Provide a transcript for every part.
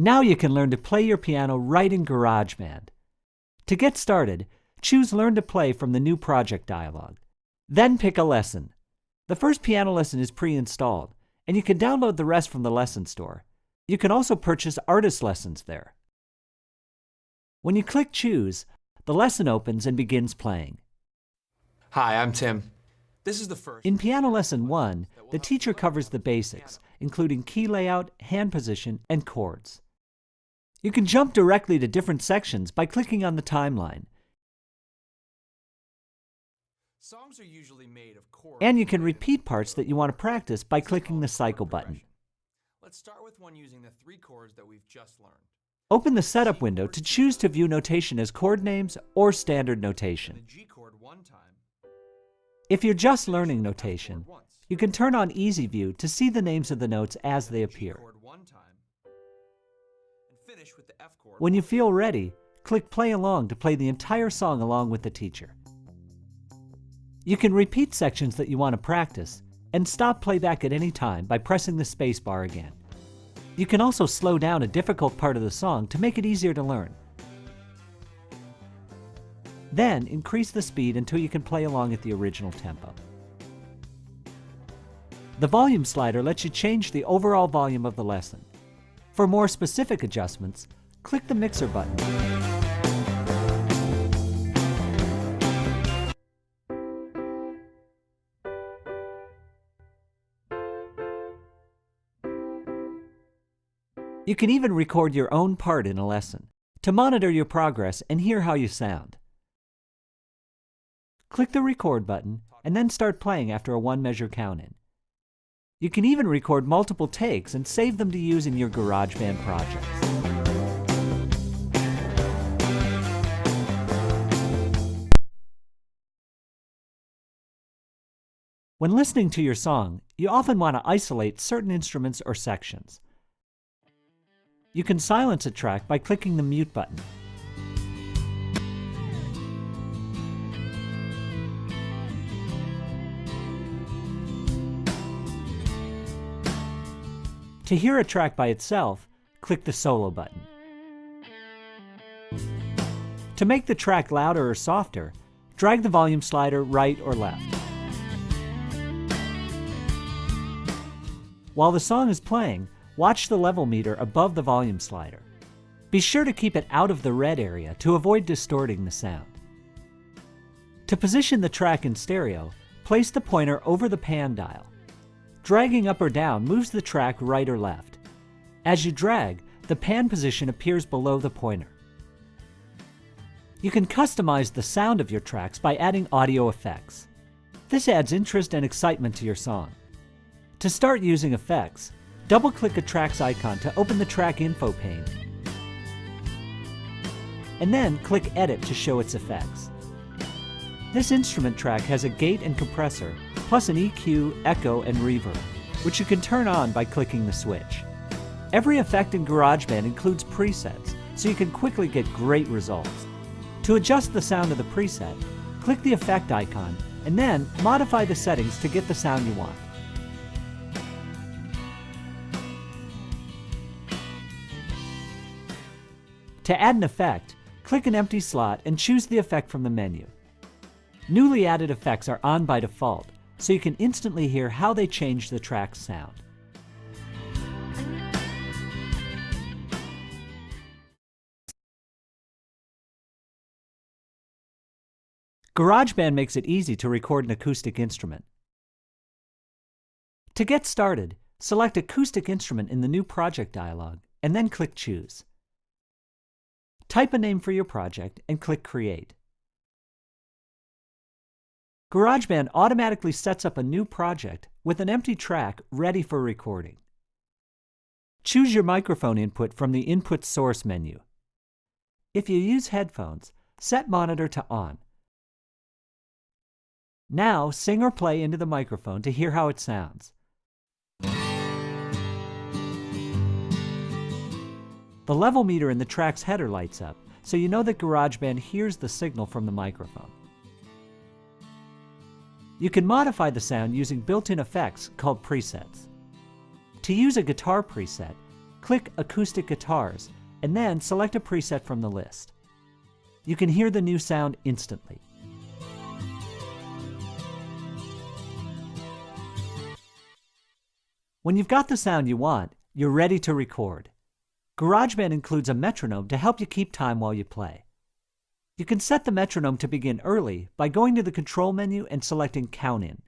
Now you can learn to play your piano right in Garageband. To get started, choose Learn to Play from the New Project dialog. Then pick a lesson. The first piano lesson is pre-installed, and you can download the rest from the lesson store. You can also purchase artist lessons there. When you click Choose, the lesson opens and begins playing. Hi, I'm Tim. This is the first. In Piano Lesson 1, the teacher covers the basics, including key layout, hand position, and chords. You can jump directly to different sections by clicking on the timeline. Songs are usually made of chords. And you can repeat parts that you want to practice by clicking the cycle button. Let's start with one using the 3 chords that we've just learned. Open the setup window to choose to view notation as chord names or standard notation. The G chord one time. If you're just learning notation, you can turn on Easy View to see the names of the notes as they appear. When you feel ready, click Play Along to play the entire song along with the teacher. You can repeat sections that you want to practice and stop playback at any time by pressing the space bar again. You can also slow down a difficult part of the song to make it easier to learn. Then increase the speed until you can play along at the original tempo. The volume slider lets you change the overall volume of the lesson. For more specific adjustments, click the mixer button. You can even record your own part in a lesson to monitor your progress and hear how you sound. Click the record button and then start playing after a 1-measure count-in. You can even record multiple takes and save them to use in your Garageband projects. When listening to your song, you often want to isolate certain instruments or sections. You can silence a track by clicking the mute button. To hear a track by itself, click the solo button. To make the track louder or softer, drag the volume slider right or left. While the song is playing, watch the level meter above the volume slider. Be sure to keep it out of the red area to avoid distorting the sound. To position the track in stereo, place the pointer over the pan dial. Dragging up or down moves the track right or left. As you drag, the pan position appears below the pointer. You can customize the sound of your tracks by adding audio effects. This adds interest and excitement to your song. To start using effects, double-click a track's icon to open the track info pane, and then click Edit to show its effects. This instrument track has a gate and compressor, plus an EQ, echo, and reverb, which you can turn on by clicking the switch. Every effect in Garageband includes presets, so you can quickly get great results. To adjust the sound of the preset, click the effect icon, and then modify the settings to get the sound you want. To add an effect, click an empty slot and choose the effect from the menu. Newly added effects are on by default, so you can instantly hear how they change the track's sound. Garageband makes it easy to record an acoustic instrument. To get started, select Acoustic Instrument in the New Project dialog, and then click Choose. Type a name for your project and click Create. Garageband automatically sets up a new project with an empty track ready for recording. Choose your microphone input from the Input Source menu. If you use headphones, set monitor to on. Now sing or play into the microphone to hear how it sounds. The level meter in the track's header lights up, so you know that Garageband hears the signal from the microphone. You can modify the sound using built-in effects called presets. To use a guitar preset, click Acoustic Guitars, and then select a preset from the list. You can hear the new sound instantly. When you've got the sound you want, you're ready to record. Garageband includes a metronome to help you keep time while you play. You can set the metronome to begin early by going to the control menu and selecting Count In.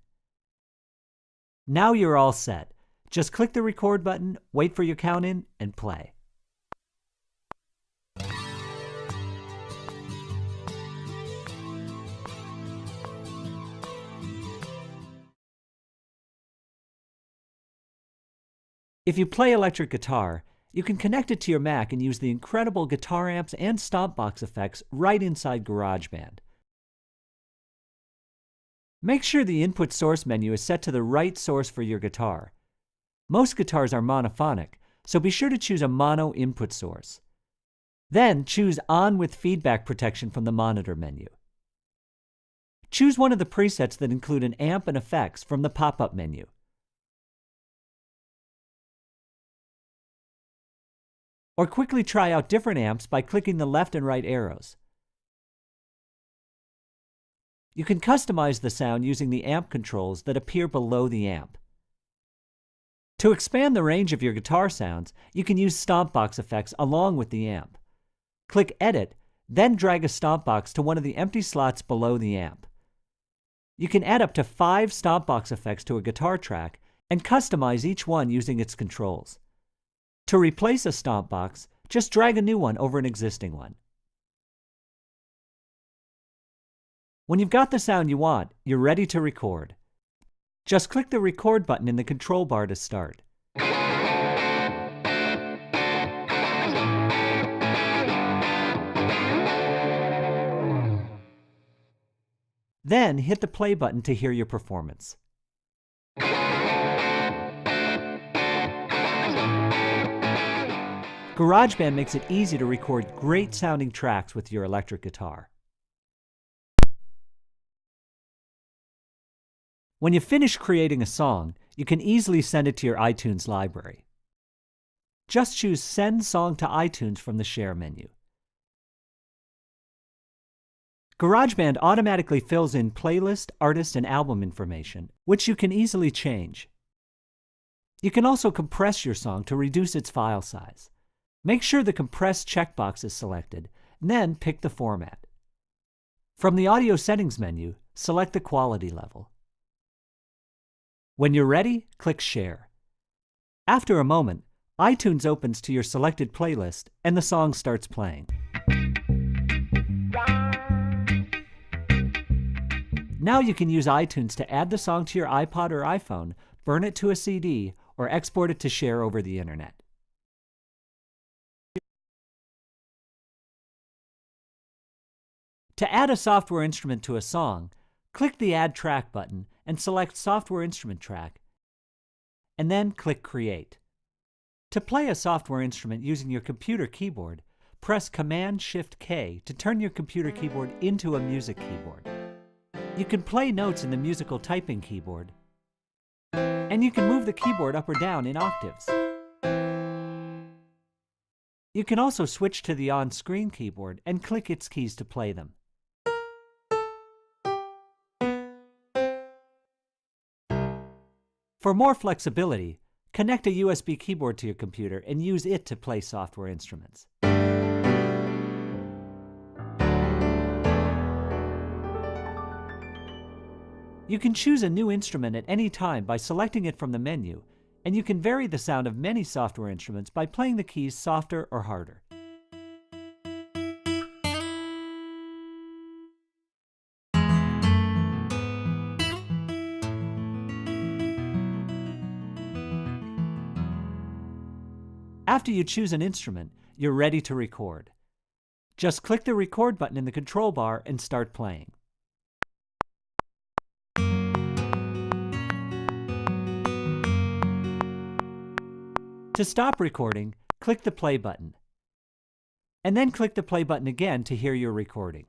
Now you're all set. Just click the record button, wait for your count in, and play. If you play electric guitar, you can connect it to your Mac and use the incredible guitar amps and stomp box effects right inside GarageBand. Make sure the input source menu is set to the right source for your guitar. Most guitars are monophonic, so be sure to choose a mono input source. Then choose On with Feedback Protection from the Monitor menu. Choose one of the presets that include an amp and effects from the pop-up menu. Or quickly try out different amps by clicking the left and right arrows. You can customize the sound using the amp controls that appear below the amp. To expand the range of your guitar sounds, you can use stomp box effects along with the amp. Click Edit, then drag a stomp box to one of the empty slots below the amp. You can add up to 5 stomp box effects to a guitar track and customize each one using its controls. To replace a stomp box, just drag a new one over an existing one. When you've got the sound you want, you're ready to record. Just click the record button in the control bar to start. Then hit the play button to hear your performance. GarageBand makes it easy to record great sounding tracks with your electric guitar. When you finish creating a song, you can easily send it to your iTunes library. Just choose Send Song to iTunes from the Share menu. GarageBand automatically fills in playlist, artist, and album information, which you can easily change. You can also compress your song to reduce its file size. Make sure the Compress checkbox is selected, and then pick the format. From the Audio Settings menu, select the quality level. When you're ready, click Share. After a moment, iTunes opens to your selected playlist and the song starts playing. Now you can use iTunes to add the song to your iPod or iPhone, burn it to a CD, or export it to share over the internet. To add a software instrument to a song, click the Add Track button and select Software Instrument Track, and then click Create. To play a software instrument using your computer keyboard, press Command-Shift-K to turn your computer keyboard into a music keyboard. You can play notes in the musical typing keyboard, and you can move the keyboard up or down in octaves. You can also switch to the on-screen keyboard and click its keys to play them. For more flexibility, connect a USB keyboard to your computer and use it to play software instruments. You can choose a new instrument at any time by selecting it from the menu, and you can vary the sound of many software instruments by playing the keys softer or harder. After you choose an instrument, you're ready to record. Just click the record button in the control bar and start playing. To stop recording, click the play button, and then click the play button again to hear your recording.